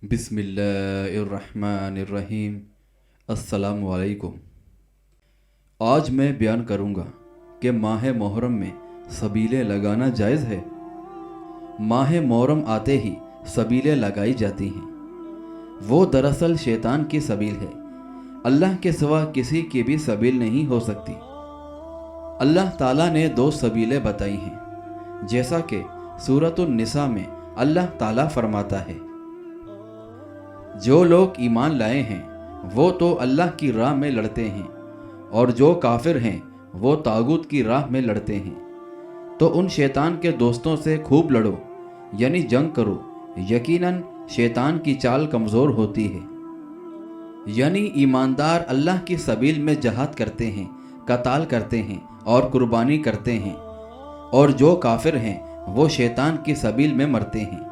बिस्मिल्लाहिर्रहमानिर्रहीम। अस्सलामु अलैकुम। आज मैं बयान करूँगा कि माह मुहर्रम में सबीलें लगाना जायज़ है। माह मुहर्रम आते ही सबीलें लगाई जाती हैं। वो दरअसल शैतान की सबील है। अल्लाह के सिवा किसी की भी सबील नहीं हो सकती। अल्लाह ताला ने दो सबीलें बताई हैं, जैसा कि सूरतुन निसा में अल्लाह ताला फरमाता है, जो लोग ईमान लाए हैं वो तो अल्लाह की राह में लड़ते हैं, और जो काफिर हैं वो तागूत की राह में लड़ते हैं। तो उन शैतान के दोस्तों से खूब लड़ो, यानी जंग करो। यकीनन शैतान की चाल कमज़ोर होती है। यानी ईमानदार अल्लाह की सबील में जहाद करते हैं, कताल करते हैं और कुर्बानी करते हैं, और जो काफिर हैं वो शैतान की सबील में मरते हैं।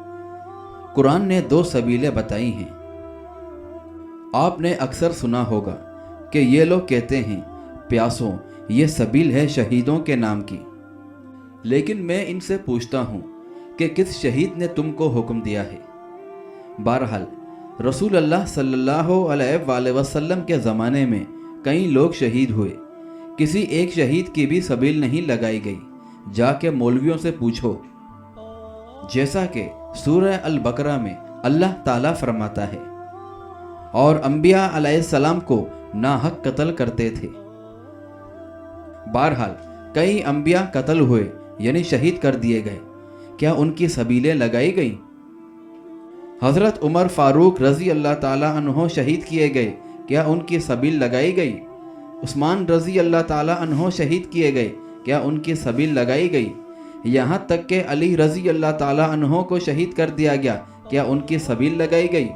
कुरान ने दो सबीलें बताई हैं। आपने अक्सर सुना होगा कि ये लोग कहते हैं, प्यासों ये सबील है शहीदों के नाम की। लेकिन मैं इनसे पूछता हूँ कि किस शहीद ने तुमको हुक्म दिया है? बहरहाल रसूल अल्लाह सल्लल्लाहु अलैहि वसल्लम के ज़माने में कई लोग शहीद हुए। किसी एक शहीद की भी सबील नहीं लगाई गई। जाके मौलवियों से पूछो। जैसा कि सूरह अल बकरा में अल्लाह ताला फरमाता है, और अंबिया अलैहिस्सलाम को नाहक कत्ल करते थे। बहरहाल कई अंबिया कत्ल हुए, यानी शहीद कर दिए गए। क्या उनकी सबीलें लगाई गई? हज़रत उमर फारूक रज़ी अल्लाह ताला अन्हो शहीद किए गए। क्या उनकी सबील लगाई गई? उस्मान रज़ी अल्लाह ताला अन्हो शहीद किए गए। क्या उनकी सबील लगाई गई? यहाँ तक कि अली रज़ी अल्लाह ताला अन्हो को शहीद कर दिया गया। क्या उनकी सबील लगाई गई?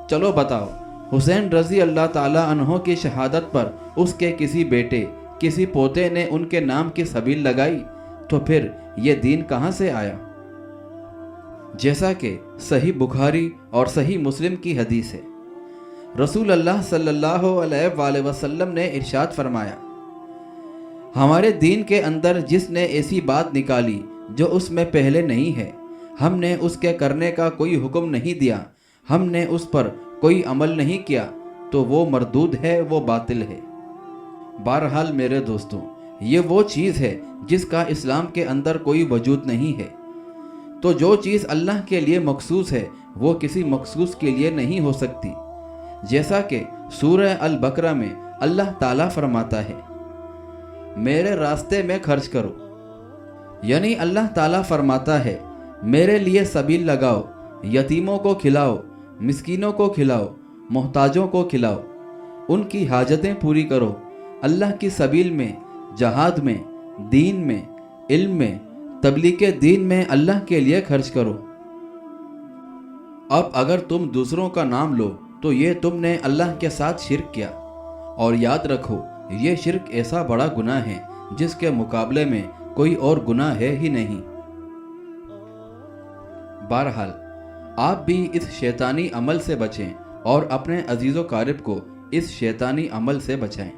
चलो बताओ, हुसैन रज़ी अल्लाह ताला अन्हो की शहादत पर उसके किसी बेटे, किसी पोते ने उनके नाम की सबील लगाई? तो फिर ये दीन कहाँ से आया? जैसा कि सही बुखारी और सही मुस्लिम की हदीस है, रसूल अल्लाह सल्लल्लाहु अलैहि वसल्लम ने इरशाद फरमाया, हमारे दीन के अंदर जिसने ऐसी बात निकाली जो उसमें पहले नहीं है, हमने उसके करने का कोई हुक्म नहीं दिया, हमने उस पर कोई अमल नहीं किया, तो वो मरदूद है, वो बातिल है। बहरहाल मेरे दोस्तों, ये वो चीज़ है जिसका इस्लाम के अंदर कोई वजूद नहीं है। तो जो चीज़ अल्लाह के लिए मखसूस है वो किसी मखसूस के लिए नहीं हो सकती। जैसा कि सूरह अल बकरा में अल्लाह ताला फरमाता है, मेरे रास्ते में खर्च करो। यानी अल्लाह ताला फरमाता है, मेरे लिए सबील लगाओ, यतीमों को खिलाओ, मिस्कीनों को खिलाओ, मोहताजों को खिलाओ, उनकी हाजतें पूरी करो। अल्लाह की सबील में, जहाद में, दीन में, इल्म में, तबलीग दीन में अल्लाह के लिए खर्च करो। अब अगर तुम दूसरों का नाम लो तो ये तुमने अल्लाह के साथ शिर्क किया। और याद रखो, ये शिर्क ऐसा बड़ा गुनाह है जिसके मुकाबले में कोई और गुनाह है ही नहीं। बहरहाल आप भी इस शैतानी अमल से बचें और अपने अजीज़ो क़रीब को इस शैतानी अमल से बचाएं।